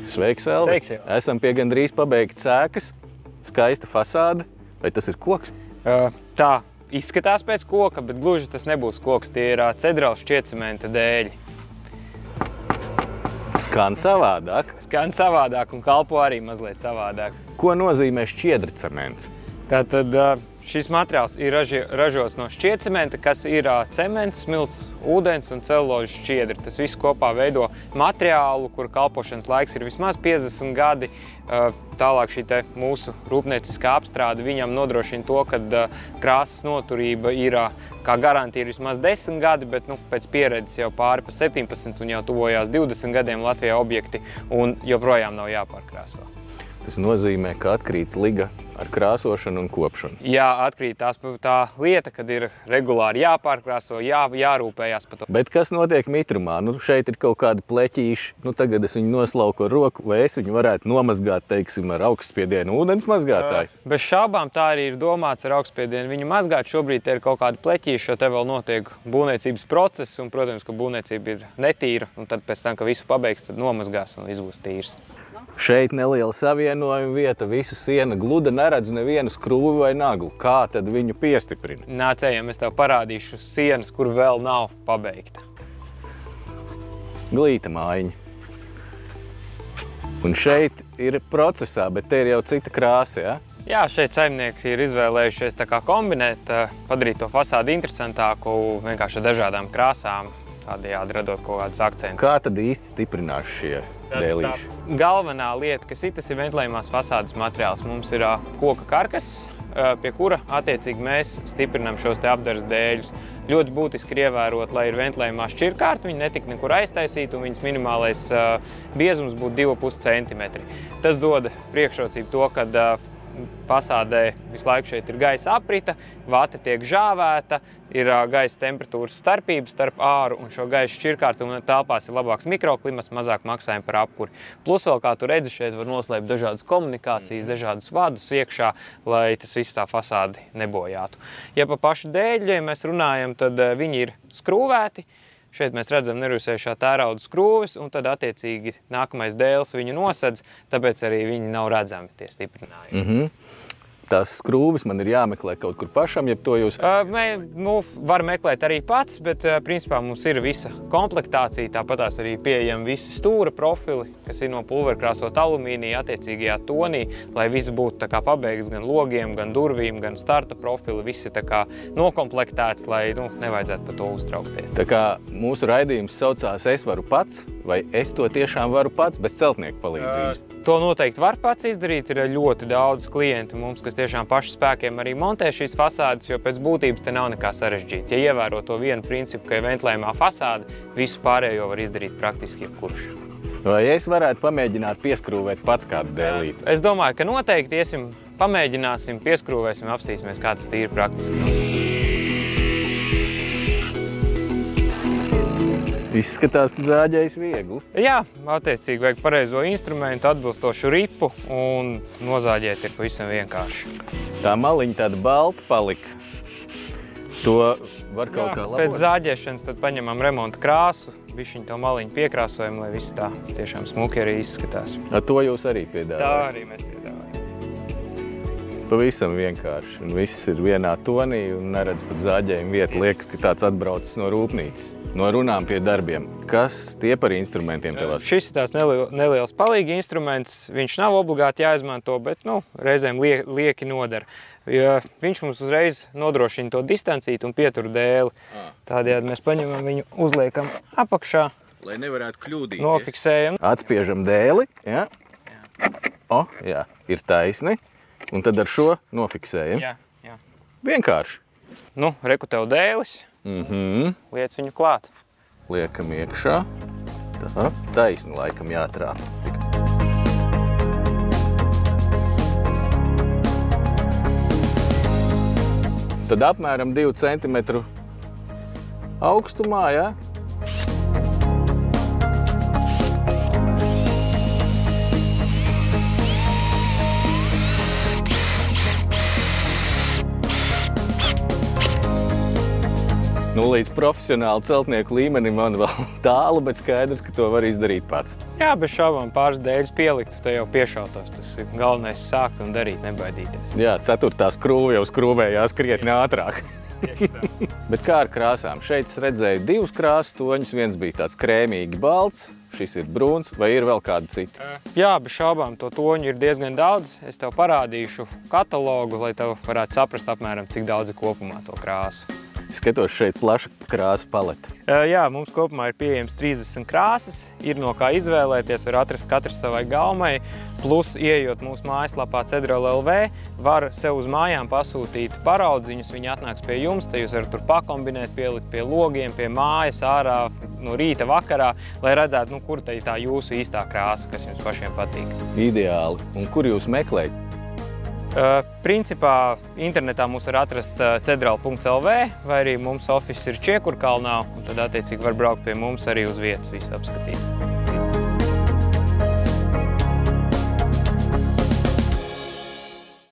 Sveiks, Elvi! Sveiks, jau. Esam pie gandrīz pabeigtas ēkas, skaista fasāde. Vai tas ir koks? Tā izskatās pēc koka, bet gluži tas nebūs koks. Tie ir cedrals šķiecementa dēļi. Skan savādāk. Skan savādāk un kalpo arī mazliet savādāk. Ko nozīmē šķiedrcements? Tātad šis materiāls ir ražots no šķiecementa, kas ir cements, smilts, ūdens un celuložas šķiedri. Tas viss kopā veido materiālu, kura kalpošanas laiks ir vismaz 50 gadi. Tālāk šī mūsu rūpnieciskā apstrāde viņam nodrošina to, ka krāsas noturība ir kā garantija vismaz 10 gadi, bet pēc pieredzes jau pāri pa 17 un jau tuvojās 20 gadiem Latvijā objekti un joprojām nav jāpārkrāso. Tas nozīmē, ka atkrīt liga ar krāsošanu un kopšanu. Jā, atkrīt tā lieta, kad ir regulāri jāpārkrāso, jārūpējās par to. Bet kas notiek mitrumā? Šeit ir kaut kādi pleķīši, tagad es viņu noslauku ar roku, vai es viņu varētu nomazgāt, teiksim, ar augstspiedienu ūdens mazgātāju? Bez šaubām tā arī ir domāts ar augstspiedienu viņu mazgāt. Šobrīd te ir kaut kādi pleķīši, jo te vēl notiek būvniecības process, un, protams, ka būvniecība ir netīra, un tad pēc tam, ka visu pabeigs, tad nomazgās un viss būs tīrs. Šeit neliela savienojuma vieta, visa siena gluda, neredz nevienu skrūvi vai naglu. Kā tad viņu piestiprina? Nāc ejam, es tev parādīšu sienas, kur vēl nav pabeigta. Glīta mājiņa. Un šeit ir procesā, bet te ir jau cita krāsa, ja? Jā, šeit saimnieki ir izvēlējušies tā kā kombinēt, padarīt to fasādi interesantāku vienkārši ar dažādām krāsām, tādējādi radot kaut kādus akcentus. Kā tad īsti stiprinās šie dēlīši? Galvenā lieta, kas ir, tas ir ventilējumās fasādes materiāls. Mums ir koka karkas, pie kura attiecīgi mēs stiprinām šos te apdares dēļus. Ļoti būtiski ir ievērot, lai ir ventilējumā šķirkārta, viņi netika nekur aiztaisīti un viņas minimālais biezums būtu 2,5 cm. Tas dod priekšrocību to, ka fasādē visu laiku šeit ir gaisa aprita, vate tiek žāvēta, ir gaisa temperatūras starpības starp āru un šo gaisa šķirkārtu, un telpās ir labāks mikroklimats, mazāk maksājumi par apkuri. Plus vēl, kā tu redzi, šeit var noslēpt dažādas komunikācijas, dažādus vadus iekšā, lai tas viss tā fasādi nebojātu. Ja pa pašu dēļiem mēs runājam, tad viņi ir skrūvēti. Šeit mēs redzam nerūsējušā tērauda skrūves, un tad attiecīgi nākamais dēls viņu nosedz, tāpēc arī viņi nav redzami tie stiprinājumi. Tās skrūves man ir jāmeklē kaut kur pašam, ja to jūs... Var meklēt arī pats, bet principā mums ir visa komplektācija, tāpatās arī pieejami visi stūra profili, kas ir no pulverkrāsot alumīnija attiecīgajā tonī, lai viss būtu tā kā pabeigts gan logiem, gan durvīm, gan starta profili, visi tā kā nokomplektēts, lai nevajadzētu par to uztraukties. Tā kā mūsu raidījums saucās Es varu pats, vai es to tiešām varu pats bez celtnieku palīdzības? To noteikti var pats izdarīt. Ir ļoti daudz klienti mums, kas tiešām paši spēkiem arī montē šīs fasādes, jo pēc būtības te nav nekā sarežģīt. Ja ievēro to vienu principu, ka ir ventilējumā fasāde, visu pārējo var izdarīt praktiski jebkurš. Vai es varētu pamēģināt pieskrūvēt pats kādu dēlīti? Es domāju, ka noteikti iesim, pamēģināsim, pieskrūvēsim, apstīsimies, kā tas tīri praktiski. Izskatās, ka zāģējis viegli. Jā, attiecīgi vajag pareizo instrumentu, atbilstošu ripu, un nozāģēt ir pavisam vienkārši. Tā maliņa tāda balta palika. To var kaut kā labot? Pēc zāģēšanas tad paņemam remonta krāsu, bišķiņ to maliņu piekrāsojam, lai viss tā tiešām smuki arī izskatās. Ar to jūs arī piedāvājat? Tā arī mēs piedāvājam. Pavisam vienkārši, un viss ir vienā tonī, un neredz pat zāģējumu vietu. Liekas, ka tāds atbraucis no rūpnīcas. No runām pie darbiem. Kas tie par instrumentiem tevās? Šis ir tāds neliels palīgi instruments. Viņš nav obligāti jāizmanto, bet reizēm lieki nodara. Viņš mums uzreiz nodrošina to distancīti un pietur dēli. Tādējādi mēs paņemam viņu, uzliekam apakšā. Lai nevarētu kļūdīties. Nofiksējam. Atspiežam dēli. Ja? Jā, ir taisni. Un tad ar šo nofiksējam. Jā. Vienkārši. Reku tev dēlis. Liec viņu klāt. Liekam iekšā. Tā, taisni laikam jātrāp. Tad apmēram 2 centimetru augstumā, ja? Nu, līdz profesionālu celtnieku līmenim man vēl tālu, bet skaidrs, ka to var izdarīt pats. Jā, bez šaubām pāris dēļus pieliktu, te jau piešautos. Tas ir galvenais sākt un darīt, nebaidīties. Jā, 4. skrūve jau skrūvējās krietni ātrāk. Bet kā ar krāsām? Šeit es redzēju 2 krāsu toņus. Viens bija tāds krēmīgi balts, šis ir brūns, vai ir vēl kāda cita? Jā, bez šaubām to toņu ir diezgan daudz. Es tev parādīšu katalogu, lai tev varētu saprast apmēram, cik daudz ir kopumā to krāsu. Skatos šeit plaša krāsu palete. Jā, mums kopumā ir pieejams 30 krāsas, ir no kā izvēlēties, var atrast katrs savai gaumai, plus ieejot mūsu mājaslapā Cedrola.lv, var sev uz mājām pasūtīt paraudziņus, viņi atnāks pie jums, te jūs varat tur pakombinēt, pielikt pie logiem, pie mājas, ārā, no rīta, vakarā, lai redzētu, kur tā ir tā jūsu īstā krāsa, kas jums pašiem patīk. Ideāli. Un kur jūs meklējat? Principā internetā mūs var atrast cedral.lv, vai arī mums office ir Čiekurkalnā, un tad attiecīgi var braukt pie mums arī uz vietas visu apskatīt.